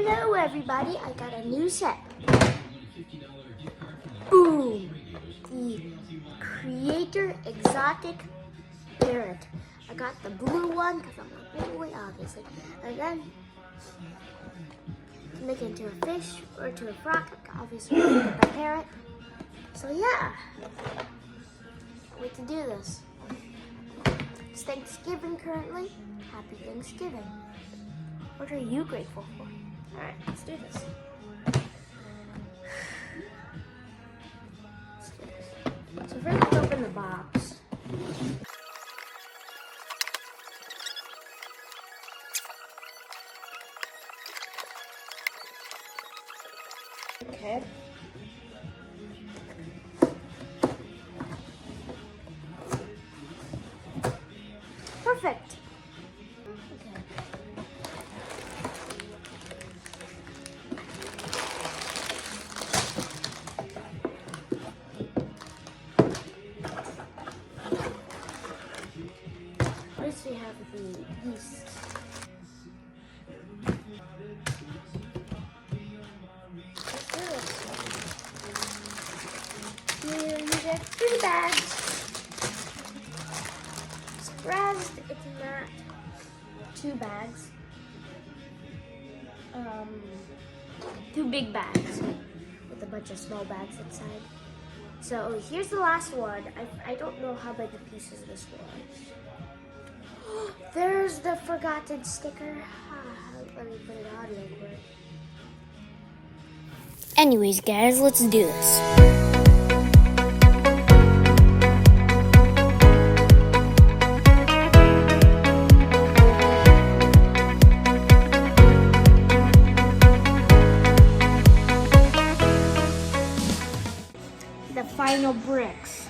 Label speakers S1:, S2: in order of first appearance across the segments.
S1: Hello everybody, I got a new set. Boom! The Creator Exotic Parrot. I got the blue one because I'm a big boy, obviously. And then to make it into a fish or to a frog, obviously get the parrot. So yeah, wait to do this. It's Thanksgiving currently. Happy Thanksgiving. What are you grateful for? Alright, let's do this. So first let's open the box. Okay. Perfect. Okay. First we have the yeast. You get 3 bags. Surprised it's not 2 bags. 2 big bags with a bunch of small bags inside. So here's the last one. I don't know how big the pieces this was. There's the forgotten sticker. Let me put it on real quick. Anyways, guys, let's do this. The final bricks.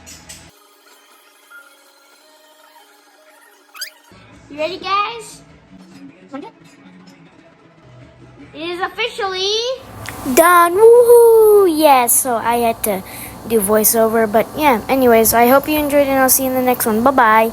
S1: You ready, guys? It is officially done. Woohoo! Yes, so I had to do voiceover, but yeah, anyways, I hope you enjoyed and I'll see you in the next one. Bye-bye.